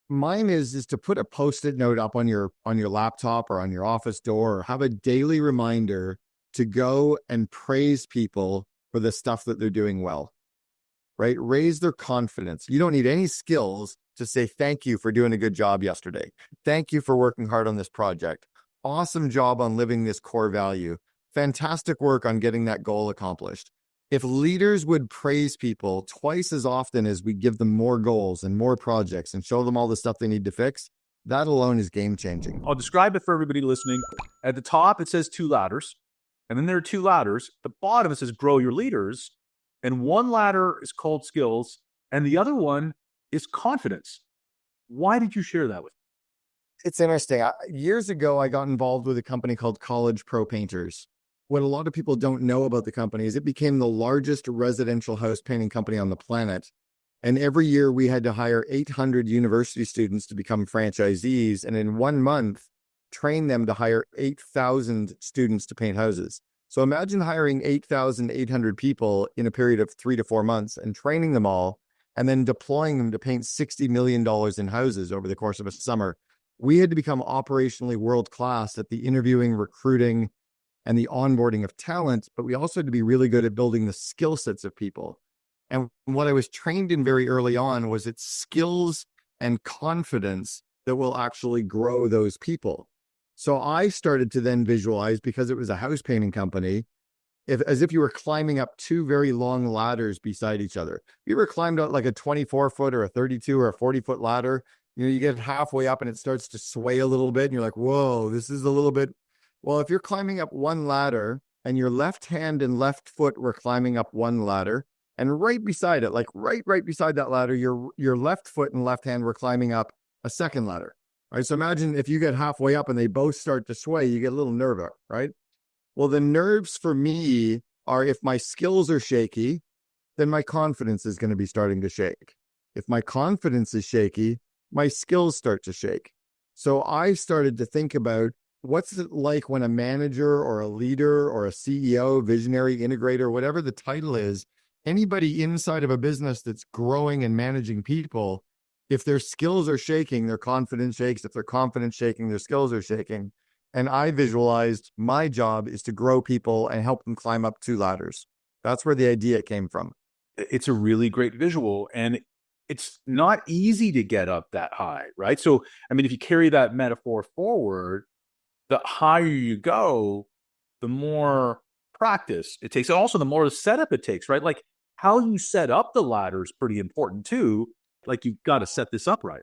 Mine is to put a post-it note up on your laptop or on your office door, or have a daily reminder to go and praise people for the stuff that they're doing well, right? Raise their confidence. You don't need any skills to say thank you for doing a good job yesterday. Thank you for working hard on this project. Awesome job on living this core value. Fantastic work on getting that goal accomplished. If leaders would praise people twice as often as we give them more goals and more projects and show them all the stuff they need to fix, that alone is game changing. I'll describe it for everybody listening. At the top, it says 2 ladders. And then there are 2 ladders. At the bottom, it says grow your leaders. And one ladder is called skills. And the other one is confidence. Why did you share that with me? It's interesting. Years ago, I got involved with a company called College Pro Painters. What a lot of people don't know about the company is it became the largest residential house painting company on the planet. And every year we had to hire 800 university students to become franchisees. And in 1 month, train them to hire 8,000 students to paint houses. So imagine hiring 8,800 people in a period of 3 to 4 months and training them all and then deploying them to paint $60 million in houses over the course of a summer. We had to become operationally world-class at the interviewing, recruiting, and the onboarding of talent, but we also had to be really good at building the skill sets of people. And what I was trained in very early on was it's skills and confidence that will actually grow those people. So I started to then visualize, because it was a house painting company, as if you were climbing up 2 very long ladders beside each other. You ever climbed out like a 24-foot or a 32 or a 40-foot ladder? You get halfway up and it starts to sway a little bit and you're like, whoa, this is a little bit. Well, if you're climbing up one ladder and your left hand and left foot were climbing up one ladder, and right beside it, like right beside that ladder, your left foot and left hand were climbing up a second ladder, right? So imagine if you get halfway up and they both start to sway, you get a little nervous, right? Well, the nerves for me are, if my skills are shaky, then my confidence is going to be starting to shake. If my confidence is shaky, my skills start to shake. So I started to think about, what's it like when a manager or a leader or a CEO, visionary, integrator, whatever the title is, anybody inside of a business that's growing and managing people, if their skills are shaking, their confidence shakes. If their confidence shaking, their skills are shaking. And I visualized my job is to grow people and help them climb up 2 ladders. That's where the idea came from. It's a really great visual, and it's not easy to get up that high, right? So, I mean, if you carry that metaphor forward, the higher you go, the more practice it takes. And also the more setup it takes, right? Like how you set up the ladder is pretty important too. Like you've got to set this up right.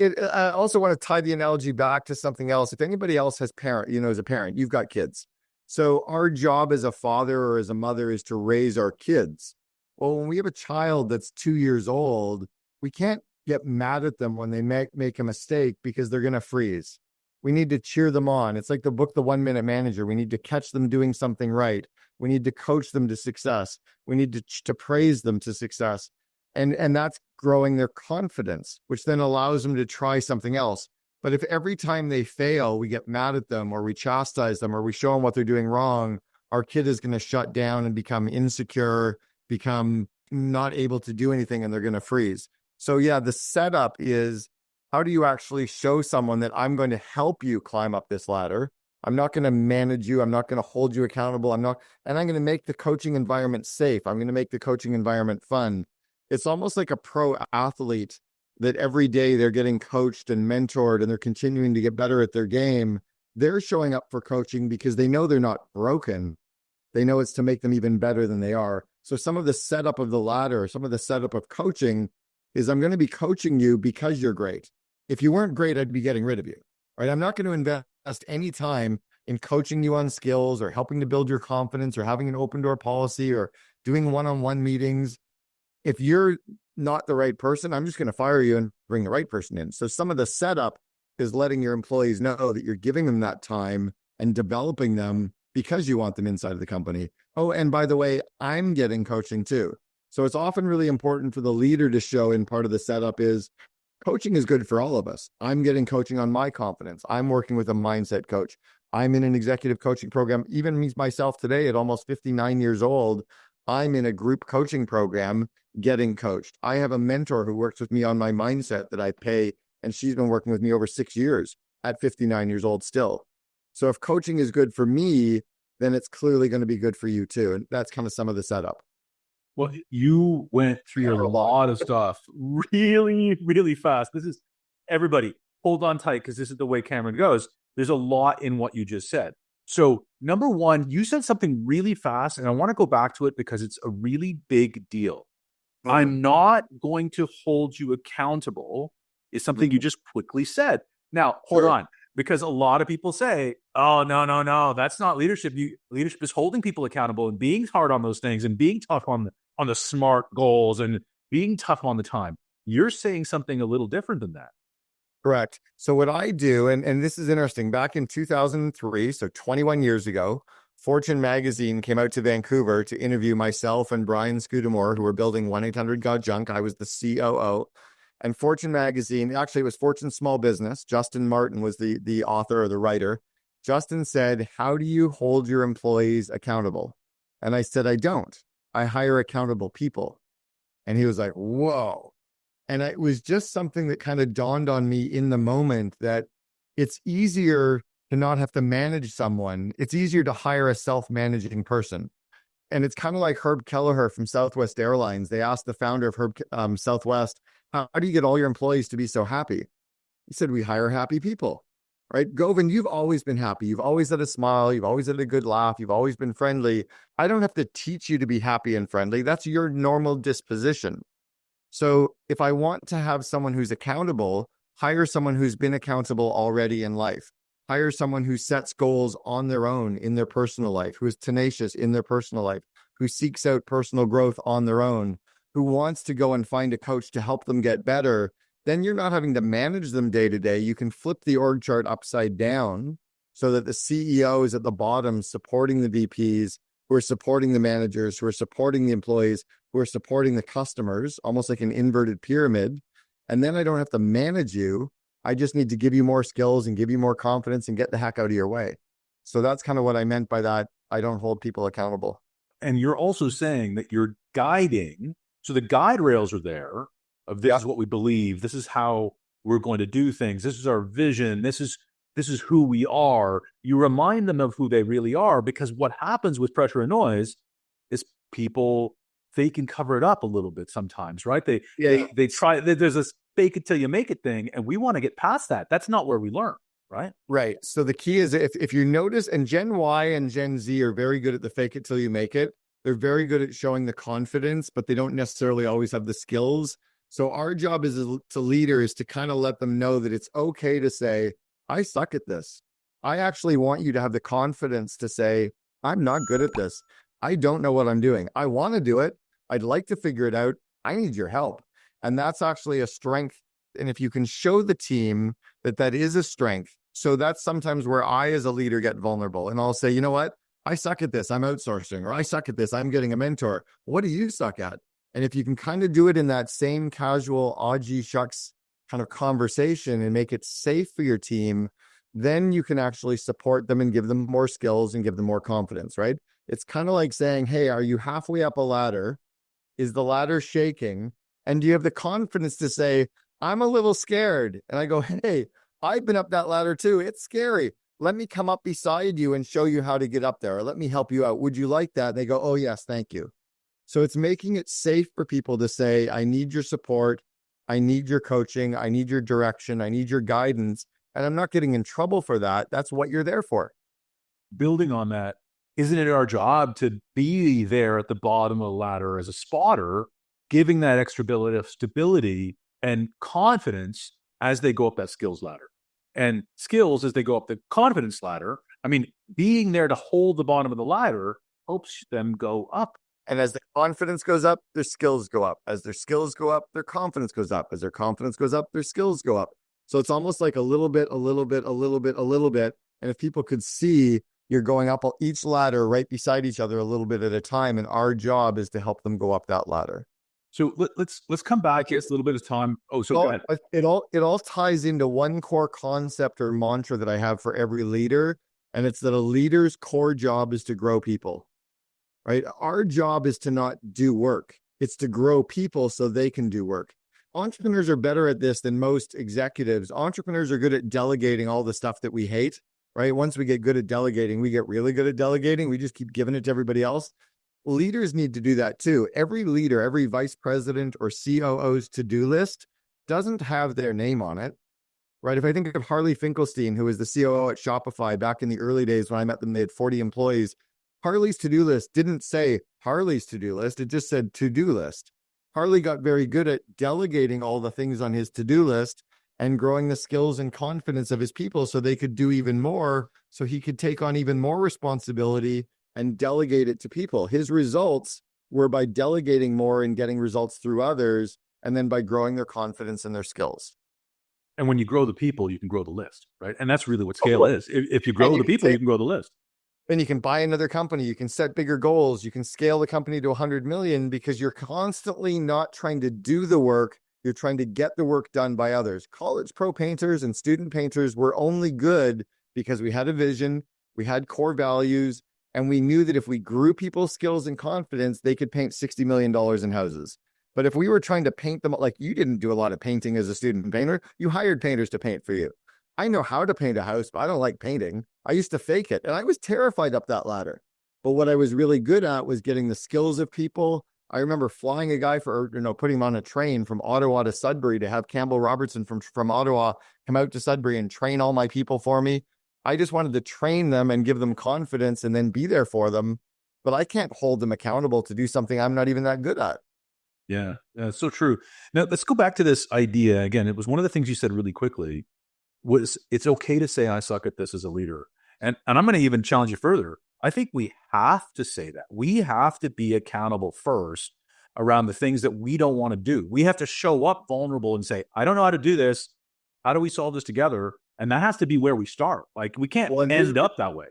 I also want to tie the analogy back to something else. If anybody else has as a parent, you've got kids. So our job as a father or as a mother is to raise our kids. Well, when we have a child that's 2 years old, we can't get mad at them when they make a mistake, because they're going to freeze. We need to cheer them on. It's like the book, The 1 Minute Manager. We need to catch them doing something right. We need to coach them to success. We need to praise them to success. And that's growing their confidence, which then allows them to try something else. But if every time they fail, we get mad at them, or we chastise them, or we show them what they're doing wrong, our kid is going to shut down and become insecure, become not able to do anything, and they're going to freeze. So yeah, the setup is, how do you actually show someone that I'm going to help you climb up this ladder? I'm not going to manage you. I'm not going to hold you accountable. And I'm going to make the coaching environment safe. I'm going to make the coaching environment fun. It's almost like a pro athlete that every day they're getting coached and mentored and they're continuing to get better at their game. They're showing up for coaching because they know they're not broken. They know it's to make them even better than they are. So some of the setup of the ladder, some of the setup of coaching is, I'm going to be coaching you because you're great. If you weren't great, I'd be getting rid of you, right? I'm not going to invest any time in coaching you on skills or helping to build your confidence or having an open door policy or doing one-on-one meetings. If you're not the right person, I'm just going to fire you and bring the right person in. So some of the setup is letting your employees know that you're giving them that time and developing them because you want them inside of the company. Oh, and by the way, I'm getting coaching too. So it's often really important for the leader to show, in part of the setup is, coaching is good for all of us. I'm getting coaching on my confidence. I'm working with a mindset coach. I'm in an executive coaching program. Even me, myself today at almost 59 years old, I'm in a group coaching program getting coached. I have a mentor who works with me on my mindset that I pay And she's been working with me over 6 years at 59 years old still. So if coaching is good for me, then it's clearly going to be good for you too. And that's kind of some of the setup. Well, you went through a lot of stuff really, really fast. This is everybody, hold on tight because this is the way Cameron goes. There's a lot in what you just said. So, number one, you said something really fast, and I want to go back to it because it's a really big deal. I'm not going to hold you accountable, is something you just quickly said. Now, hold on, because a lot of people say, oh, no, that's not leadership. Leadership is holding people accountable and being hard on those things and being tough on the smart goals and being tough on the time. You're saying something a little different than that. Correct. So what I do, and this is interesting, back in 2003, so 21 years ago, Fortune magazine came out to Vancouver to interview myself and Brian Scudamore, who were building 1-800-GOT-JUNK. I was the COO. And Fortune magazine, actually it was Fortune Small Business. Justin Martin was the author or the writer. Justin said, how do you hold your employees accountable? And I said, I don't. I hire accountable people. And he was like, whoa. And it was just something that kind of dawned on me in the moment that it's easier to not have to manage someone. It's easier to hire a self-managing person. And it's kind of like Herb Kelleher from Southwest Airlines. They asked the founder of Southwest, how do you get all your employees to be so happy? He said, we hire happy people, right? Govind, you've always been happy. You've always had a smile. You've always had a good laugh. You've always been friendly. I don't have to teach you to be happy and friendly. That's your normal disposition. So if I want to have someone who's accountable, hire someone who's been accountable already in life. Hire someone who sets goals on their own in their personal life, who is tenacious in their personal life, who seeks out personal growth on their own, who wants to go and find a coach to help them get better. Then you're not having to manage them day to day. You can flip the org chart upside down so that the CEO is at the bottom supporting the VPs, who are supporting the managers, who are supporting the employees, who are supporting the customers, almost like an inverted pyramid. And then I don't have to manage you. I just need to give you more skills and give you more confidence and get the heck out of your way. So that's kind of what I meant by that. I don't hold people accountable. And you're also saying that you're guiding. So the guide rails are there of this is what we believe. This is how we're going to do things. This is our vision. This is who we are. You remind them of who they really are, because what happens with pressure and noise is people, they can cover it up a little bit sometimes, right? They try, there's this fake it till you make it thing. And we want to get past that. That's not where we learn, right? Right. So the key is if you notice, and Gen Y and Gen Z are very good at the fake it till you make it. They're very good at showing the confidence, but they don't necessarily always have the skills. So our job as to leaders to kind of let them know that it's okay to say, I suck at this. I actually want you to have the confidence to say, I'm not good at this. I don't know what I'm doing. I want to do it. I'd like to figure it out. I need your help. And that's actually a strength. And if you can show the team that that is a strength, so that's sometimes where I, as a leader, get vulnerable. And I'll say, you know what? I suck at this. I'm outsourcing. Or I suck at this. I'm getting a mentor. What do you suck at? And if you can kind of do it in that same casual, gee shucks kind of conversation and make it safe for your team, then you can actually support them and give them more skills and give them more confidence, right? It's kind of like saying, hey, are you halfway up a ladder? Is the ladder shaking? And do you have the confidence to say, I'm a little scared? And I go, hey, I've been up that ladder too. It's scary. Let me come up beside you and show you how to get up there. Or let me help you out. Would you like that? And they go, oh, yes, thank you. So it's making it safe for people to say, I need your support. I need your coaching. I need your direction. I need your guidance. And I'm not getting in trouble for that. That's what you're there for. Building on that, isn't it our job to be there at the bottom of the ladder as a spotter, giving that extra bit of stability and confidence as they go up that skills ladder? And skills as they go up the confidence ladder. I mean, being there to hold the bottom of the ladder helps them go up. And as the confidence goes up, their skills go up. As their skills go up, their confidence goes up. As their confidence goes up, their skills go up. So it's almost like a little bit, a little bit, a little bit, a little bit. And if people could see you're going up each ladder right beside each other a little bit at a time, and our job is to help them go up that ladder. So let's come back here. It's a little bit of time. Oh, so go ahead. It all ties into one core concept or mantra that I have for every leader. And it's that a leader's core job is to grow people, right? Our job is to not do work. It's to grow people so they can do work. entrepreneurs are better at this than most executives. Entrepreneurs are good at delegating all the stuff that we hate, right? Once we get good at delegating, we get really good at delegating. We just keep giving it to everybody else. Leaders need to do that too. Every leader, every vice president or COO's to-do list doesn't have their name on it, right? If I think of Harley Finkelstein, who was the COO at Shopify back in the early days when I met them, they had 40 employees. Harley's to-do list didn't say Harley's to-do list. It just said to-do list. Harley got very good at delegating all the things on his to-do list and growing the skills and confidence of his people so they could do even more, so he could take on even more responsibility and delegate it to people. His results were by delegating more and getting results through others, and then by growing their confidence and their skills. And when you grow the people, you can grow the list, right? And that's really what scale is. If you grow the people, you can grow the list. Then you can buy another company, you can set bigger goals, you can scale the company to 100 million because you're constantly not trying to do the work, you're trying to get the work done by others. College pro painters and student painters were only good because we had a vision, we had core values, and we knew that if we grew people's skills and confidence, they could paint $60 million in houses. But if we were trying to paint them, like you didn't do a lot of painting as a student painter, you hired painters to paint for you. I know how to paint a house, but I don't like painting. I used to fake it, and I was terrified up that ladder. But what I was really good at was getting the skills of people. I remember flying a guy putting him on a train from Ottawa to Sudbury to have Campbell Robertson from Ottawa come out to Sudbury and train all my people for me. I just wanted to train them and give them confidence and then be there for them. But I can't hold them accountable to do something I'm not even that good at. Yeah, so true. Now, let's go back to this idea. Again, it was one of the things you said really quickly, was it's okay to say I suck at this as a leader. And I'm going to even challenge you further. I think we have to say that. We have to be accountable first around the things that we don't want to do. We have to show up vulnerable and say, I don't know how to do this. How do we solve this together? And that has to be where we start. Like, we can't end up that way.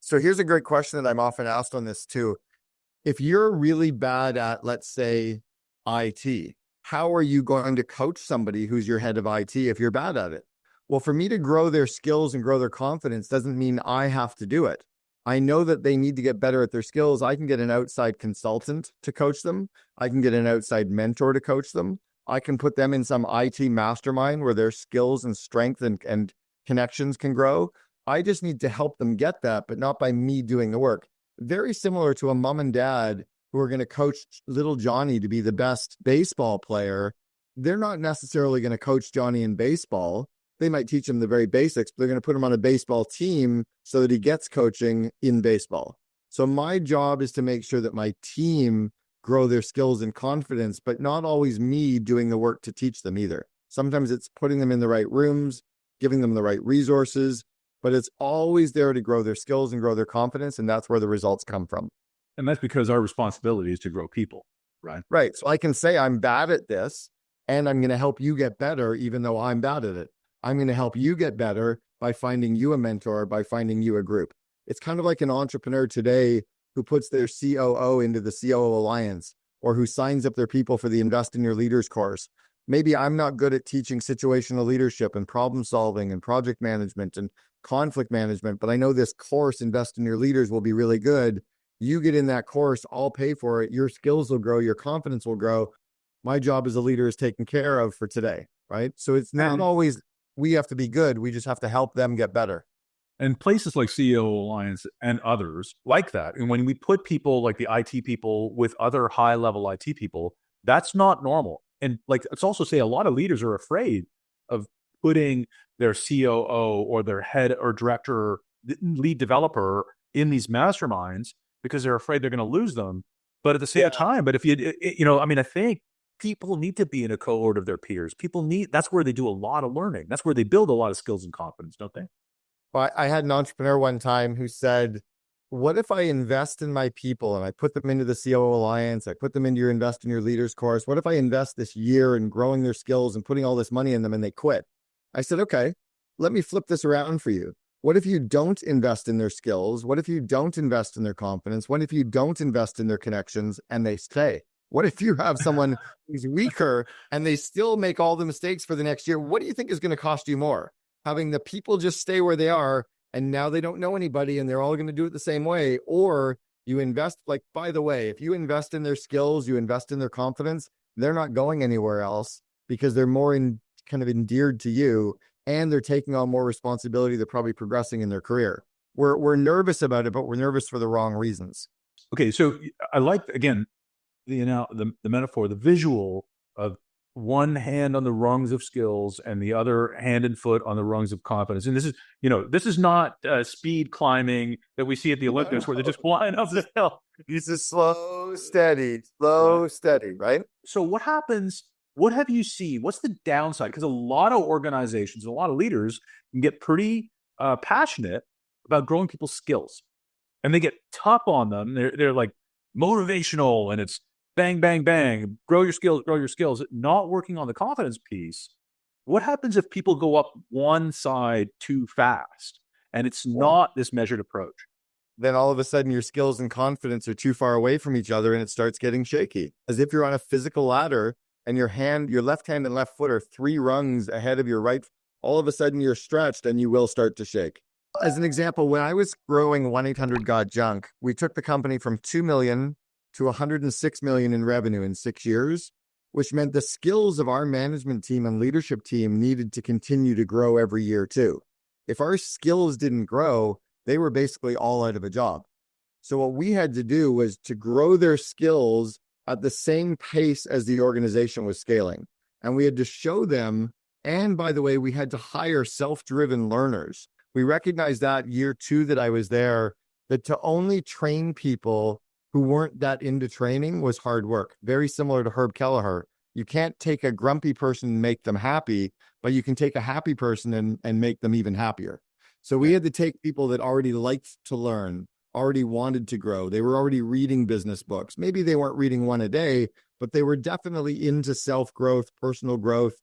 So here's a great question that I'm often asked on this too. If you're really bad at, let's say, IT, how are you going to coach somebody who's your head of IT if you're bad at it? Well, for me to grow their skills and grow their confidence doesn't mean I have to do it. I know that they need to get better at their skills. I can get an outside consultant to coach them. I can get an outside mentor to coach them. I can put them in some IT mastermind where their skills and strength and connections can grow. I just need to help them get that, but not by me doing the work. Very similar to a mom and dad who are going to coach little Johnny to be the best baseball player. They're not necessarily going to coach Johnny in baseball. They might teach him the very basics, but they're going to put him on a baseball team so that he gets coaching in baseball. So my job is to make sure that my team grow their skills and confidence, but not always me doing the work to teach them either. Sometimes it's putting them in the right rooms, giving them the right resources, but it's always there to grow their skills and grow their confidence. And that's where the results come from. And that's because our responsibility is to grow people, right? Right. So I can say I'm bad at this and I'm going to help you get better, even though I'm bad at it. I'm going to help you get better by finding you a mentor, by finding you a group. It's kind of like an entrepreneur today who puts their COO into the COO Alliance, or who signs up their people for the Invest in Your Leaders course. Maybe I'm not good at teaching situational leadership and problem solving and project management and conflict management, but I know this course, Invest in Your Leaders, will be really good. You get in that course, I'll pay for it. Your skills will grow, your confidence will grow. My job as a leader is taken care of for today, right? So it's not always we have to be good. We just have to help them get better. And places like COO Alliance and others like that. And when we put people like the IT people with other high level IT people, that's not normal. And like, let's also say a lot of leaders are afraid of putting their COO or their head or director, lead developer in these masterminds because they're afraid they're going to lose them. But at the same time, but if I think people need to be in a cohort of their peers. That's where they do a lot of learning. That's where they build a lot of skills and confidence, don't they? Well, I had an entrepreneur one time who said, what if I invest in my people and I put them into the COO Alliance, I put them into your Invest in Your Leaders course. What if I invest this year in growing their skills and putting all this money in them and they quit? I said, okay, let me flip this around for you. What if you don't invest in their skills? What if you don't invest in their confidence? What if you don't invest in their connections and they stay? What if you have someone who's weaker and they still make all the mistakes for the next year? What do you think is going to cost you more? Having the people just stay where they are and now they don't know anybody and they're all going to do it the same way? Or you invest, like, by the way, if you invest in their skills, you invest in their confidence, they're not going anywhere else because they're more kind of endeared to you, and they're taking on more responsibility. They're probably progressing in their career. We're nervous about it, but we're nervous for the wrong reasons. Okay, so I like, again, the metaphor, the visual of one hand on the rungs of skills and the other hand and foot on the rungs of confidence. And this is not speed climbing that we see at the Olympics where they're just flying up the hill. This is slow, steady, right? So what happens? What have you seen? What's the downside? Because a lot of organizations, a lot of leaders can get pretty passionate about growing people's skills, and they get tough on them. They're like motivational, and it's bang, bang, bang, grow your skills, not working on the confidence piece. What happens if people go up one side too fast and it's not this measured approach? Then all of a sudden your skills and confidence are too far away from each other and it starts getting shaky. As if you're on a physical ladder and your left hand and left foot are 3 rungs ahead of your right. All of a sudden you're stretched and you will start to shake. As an example, when I was growing 1-800-GOT-JUNK, we took the company from 2 million to 106 million in revenue in 6 years, which meant the skills of our management team and leadership team needed to continue to grow every year too. If our skills didn't grow, they were basically all out of a job. So what we had to do was to grow their skills at the same pace as the organization was scaling. And we had to show them, and by the way, we had to hire self-driven learners. We recognized that year 2 that I was there, that to only train people who weren't that into training was hard work. Very similar to Herb Kelleher. You can't take a grumpy person and make them happy, but you can take a happy person and make them even happier. So we had to take people that already liked to learn, already wanted to grow. They were already reading business books. Maybe they weren't reading one a day, but they were definitely into self-growth, personal growth.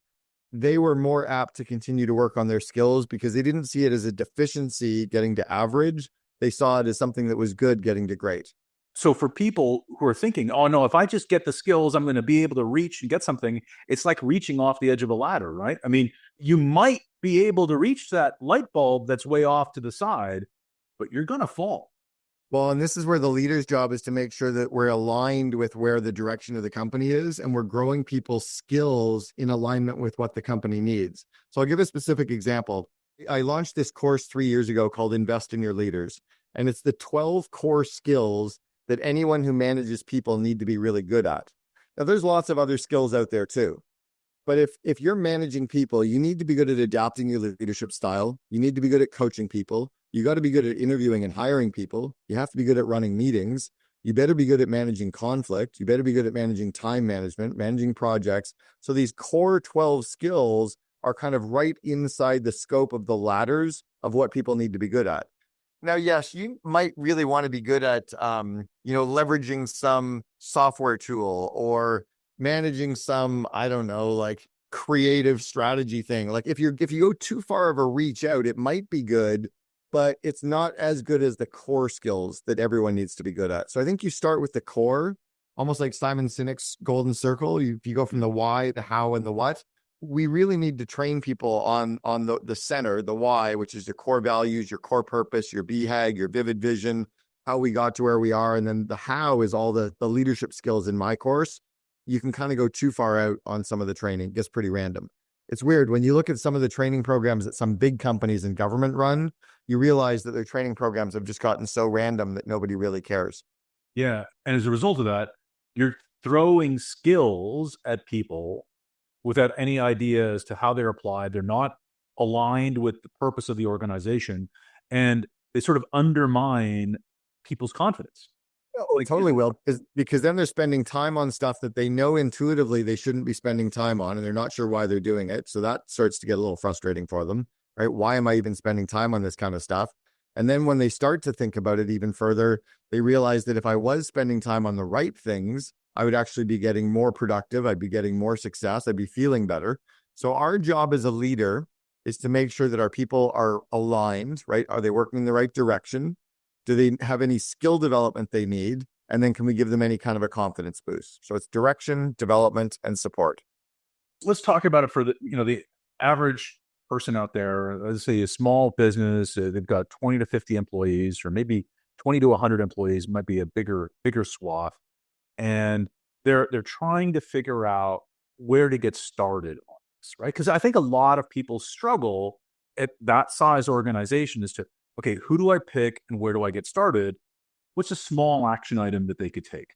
They were more apt to continue to work on their skills because they didn't see it as a deficiency getting to average. They saw it as something that was good getting to great. So for people who are thinking, oh no, if I just get the skills, I'm going to be able to reach and get something, it's like reaching off the edge of a ladder, right? I mean, you might be able to reach that light bulb that's way off to the side, but you're going to fall. Well, and this is where the leader's job is to make sure that we're aligned with where the direction of the company is, and we're growing people's skills in alignment with what the company needs. So I'll give a specific example. I launched this course 3 years ago called Invest in Your Leaders, and it's the 12 core skills that anyone who manages people need to be really good at. Now, there's lots of other skills out there too. But if you're managing people, you need to be good at adapting your leadership style. You need to be good at coaching people. You got to be good at interviewing and hiring people. You have to be good at running meetings. You better be good at managing conflict. You better be good at managing time management, managing projects. So these core 12 skills are kind of right inside the scope of the ladders of what people need to be good at. Now, yes, you might really want to be good at, leveraging some software tool or managing some, I don't know, like creative strategy thing. Like if you go too far of a reach out, it might be good, but it's not as good as the core skills that everyone needs to be good at. So I think you start with the core, almost like Simon Sinek's golden circle. If you go from the why, the how, and the what. We really need to train people on the center, the why, which is your core values, your core purpose, your BHAG, your vivid vision, how we got to where we are. And then the how is all the leadership skills in my course. You can kind of go too far out on some of the training. It gets pretty random. It's weird. When you look at some of the training programs that some big companies and government run, you realize that their training programs have just gotten so random that nobody really cares. Yeah. And as a result of that, you're throwing skills at people without any idea as to how they're applied. They're not aligned with the purpose of the organization, and they sort of undermine people's confidence. Oh, totally will, because then they're spending time on stuff that they know intuitively they shouldn't be spending time on, and they're not sure why they're doing it. So that starts to get a little frustrating for them, right? Why am I even spending time on this kind of stuff? And then when they start to think about it even further, they realize that if I was spending time on the right things, I would actually be getting more productive. I'd be getting more success. I'd be feeling better. So our job as a leader is to make sure that our people are aligned, right? Are they working in the right direction? Do they have any skill development they need? And then can we give them any kind of a confidence boost? So it's direction, development, and support. Let's talk about it for the average person out there. Let's say a small business, they've got 20 to 50 employees, or maybe 20 to 100 employees, might be a bigger swath. And they're trying to figure out where to get started on this, right? Because I think a lot of people struggle at that size organization as to, okay, who do I pick and where do I get started? What's a small action item that they could take?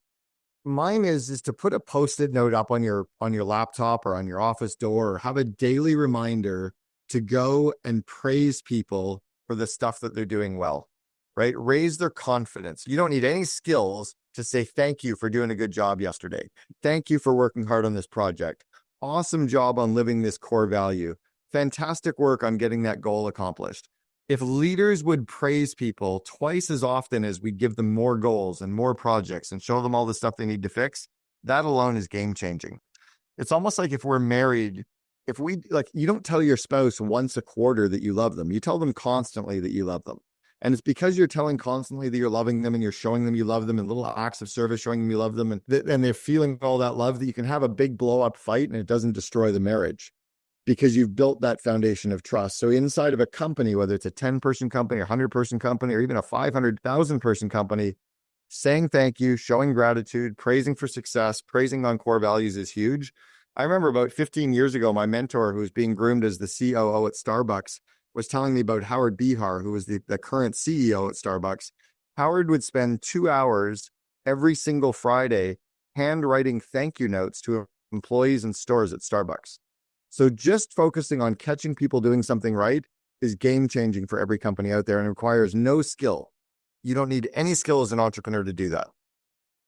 Mine is to put a post-it note up on your laptop or on your office door, or have a daily reminder to go and praise people for the stuff that they're doing well, right? Raise their confidence. You don't need any skills to say thank you for doing a good job yesterday. Thank you for working hard on this project. Awesome job on living this core value. Fantastic work on getting that goal accomplished. If leaders would praise people twice as often as we give them more goals and more projects and show them all the stuff they need to fix, that alone is game changing. It's almost like if we're married, if we like, you don't tell your spouse once a quarter that you love them. You tell them constantly that you love them. And it's because you're telling constantly that you're loving them and you're showing them you love them in little acts of service, showing them you love them, and they're feeling all that love, that you can have a big blow up fight and it doesn't destroy the marriage, because you've built that foundation of trust. So inside of a company, whether it's a 10-person company, a 100-person company, or even a 500,000-person company, saying thank you, showing gratitude, praising for success, praising on core values is huge. I remember about 15 years ago, my mentor, who was being groomed as the COO at Starbucks, was telling me about Howard Bihar, who was the current CEO at Starbucks. Howard would spend 2 hours every single Friday handwriting thank you notes to employees and stores at Starbucks. So just focusing on catching people doing something right is game changing for every company out there and requires no skill. You don't need any skill as an entrepreneur to do that.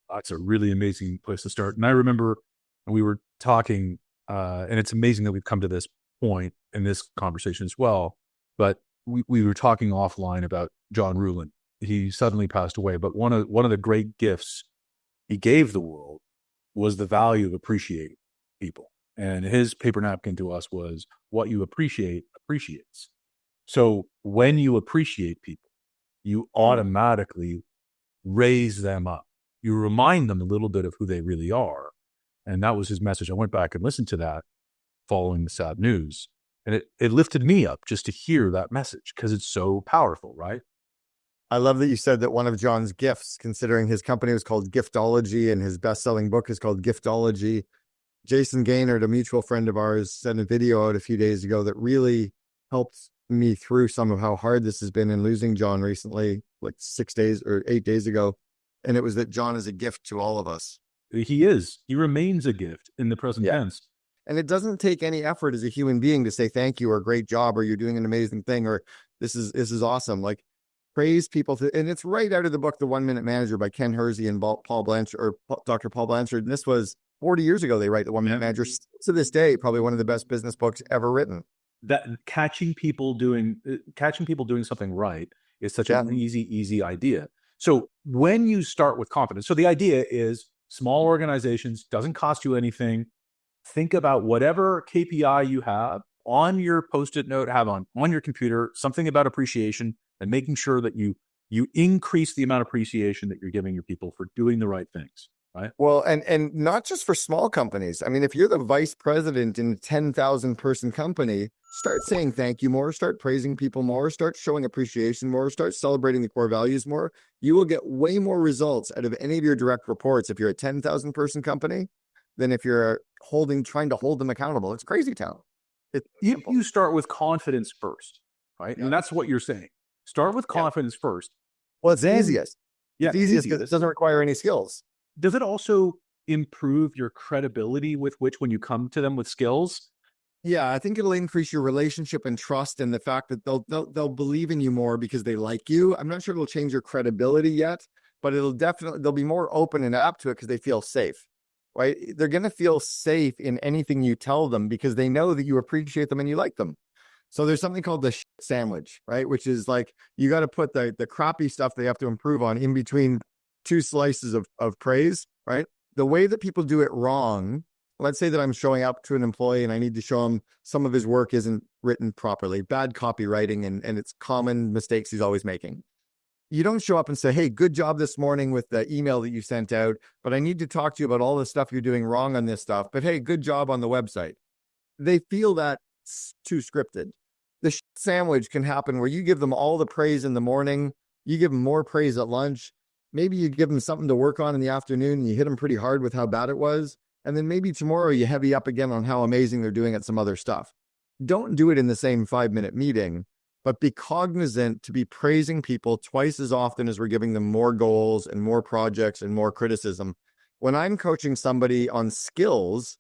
That's a really amazing place to start. And I remember we were talking, and it's amazing that we've come to this point in this conversation as well. But we were talking offline about John Ruhlin. He suddenly passed away, but one of the great gifts he gave the world was the value of appreciating people. And his paper napkin to us was, what you appreciate appreciates. So when you appreciate people, you automatically raise them up. You remind them a little bit of who they really are. And that was his message. I went back and listened to that following the sad news. And it lifted me up just to hear that message, because it's so powerful, right? I love that you said that one of John's gifts, considering his company was called Giftology and his best-selling book is called Giftology. Jason Gaynard, a mutual friend of ours, sent a video out a few days ago that really helped me through some of how hard this has been in losing John recently, like 6 days or 8 days ago. And it was that John is a gift to all of us. He is. He remains a gift in the present tense. And it doesn't take any effort as a human being to say thank you or great job or you're doing an amazing thing or this is awesome. Like, praise people. And it's right out of the book, The 1 Minute Manager by Ken Hersey and Paul Blanchard, or Dr. Paul Blanchard. And this was 40 years ago. They write The 1 Minute Manager. To this day, probably one of the best business books ever written. That catching people doing something right is such an easy idea. So when you start with confidence, so the idea is small organizations, doesn't cost you anything. Think about whatever KPI you have on your Post-it note, have on your computer, something about appreciation, and making sure that you increase the amount of appreciation that you're giving your people for doing the right things, right? Well, and not just for small companies. I mean, if you're the vice president in a 10,000 person company, start saying thank you more, start praising people more, start showing appreciation more, start celebrating the core values more. You will get way more results out of any of your direct reports if you're a 10,000 person company than if you're trying to hold them accountable. It's crazy town. If you start with confidence first, right? And that's what you're saying. Start with confidence first. Well, it's the easiest. Yeah, it's easiest because it doesn't require any skills. Does it also improve your credibility with which when you come to them with skills? Yeah, I think it'll increase your relationship and trust, and the fact that they'll believe in you more because they like you. I'm not sure it'll change your credibility yet, but they'll be more open and up to it because they feel safe, right? They're going to feel safe in anything you tell them because they know that you appreciate them and you like them. So there's something called the shit sandwich, right? Which is like, you got to put the crappy stuff they have to improve on in between two slices of praise, right? The way that people do it wrong, let's say that I'm showing up to an employee and I need to show him some of his work isn't written properly, bad copywriting, and it's common mistakes he's always making. You don't show up and say, hey, good job this morning with the email that you sent out, but I need to talk to you about all the stuff you're doing wrong on this stuff. But hey, good job on the website. They feel that's too scripted. The sandwich can happen where you give them all the praise in the morning, you give them more praise at lunch, maybe you give them something to work on in the afternoon and you hit them pretty hard with how bad it was. And then maybe tomorrow you heavy up again on how amazing they're doing at some other stuff. Don't do it in the same 5-minute meeting, but be cognizant to be praising people twice as often as we're giving them more goals and more projects and more criticism. When I'm coaching somebody on skills,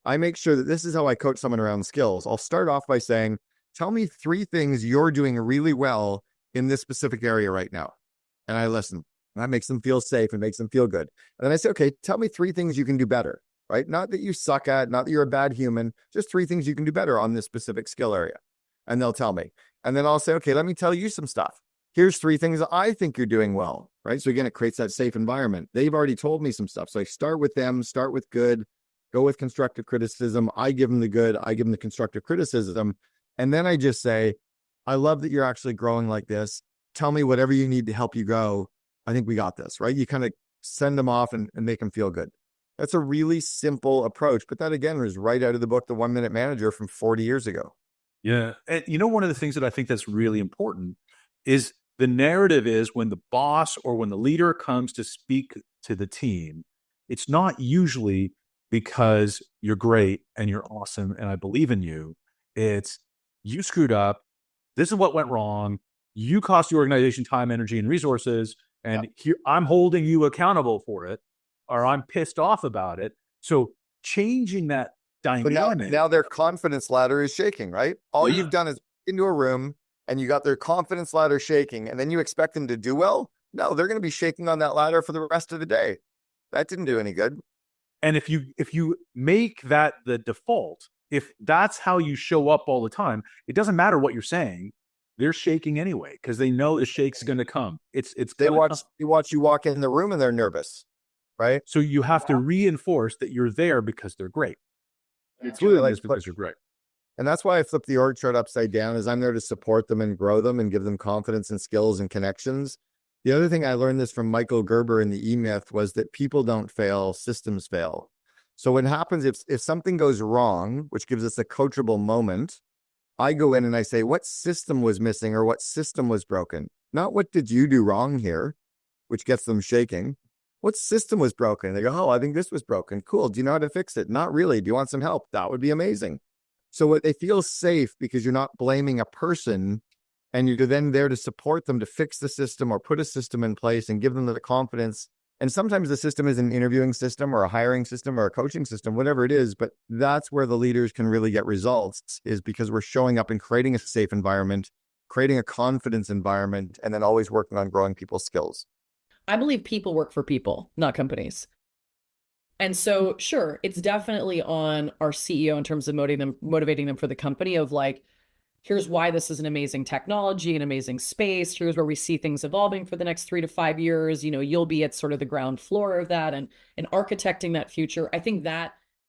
I make sure that this is how I coach someone around skills. I'll start off by saying, tell me 3 things you're doing really well in this specific area right now. And I listen. That makes them feel safe and makes them feel good. And then I say, okay, tell me 3 things you can do better, right? Not that you suck at, not that you're a bad human, just 3 things you can do better on this specific skill area. And they'll tell me. And then I'll say, okay, let me tell you some stuff. Here's 3 things that I think you're doing well, right? So again, it creates that safe environment. They've already told me some stuff. So I start with them, start with good, go with constructive criticism. I give them the good, I give them the constructive criticism. And then I just say, I love that you're actually growing like this. Tell me whatever you need to help you grow. I think we got this, right? You kind of send them off and make them feel good. That's a really simple approach. But that, again, was right out of the book, The 1 Minute Manager from 40 years ago. Yeah. And one of the things that I think that's really important is the narrative is when the boss or when the leader comes to speak to the team, it's not usually because you're great and you're awesome and I believe in you. It's you screwed up. This is what went wrong. You cost the organization time, energy, and resources. And here I'm holding you accountable for it, or I'm pissed off about it. So changing that dynamic. But now their confidence ladder is shaking, right? All you've done is into a room and you got their confidence ladder shaking, and then you expect them to do well? No, they're going to be shaking on that ladder for the rest of the day. That didn't do any good. And if you make that the default, if that's how you show up all the time, it doesn't matter what you're saying. They're shaking anyway because they know the shake's going to come. They watch you walk in the room and they're nervous, right? So you have to reinforce that you're there because they're great. It's really because you're great. And that's why I flip the org chart upside down, is I'm there to support them and grow them and give them confidence and skills and connections. The other thing I learned this from Michael Gerber in the E-Myth was that people don't fail, systems fail. So what happens if something goes wrong, which gives us a coachable moment, I go in and I say, what system was missing or what system was broken? Not what did you do wrong here, which gets them shaking. What system was broken? They go, oh, I think this was broken. Cool. Do you know how to fix it? Not really. Do you want some help? That would be amazing. So they feel safe because you're not blaming a person, and you're then there to support them to fix the system or put a system in place and give them the confidence. And sometimes the system is an interviewing system or a hiring system or a coaching system, whatever it is. But that's where the leaders can really get results, is because we're showing up and creating a safe environment, creating a confidence environment, and then always working on growing people's skills. I believe people work for people, not companies. And so, sure, it's definitely on our CEO in terms of motivating them for the company of like, here's why this is an amazing technology, an amazing space. Here's where we see things evolving for the next 3 to 5 years. You'll be at sort of the ground floor of that and architecting that future. I think that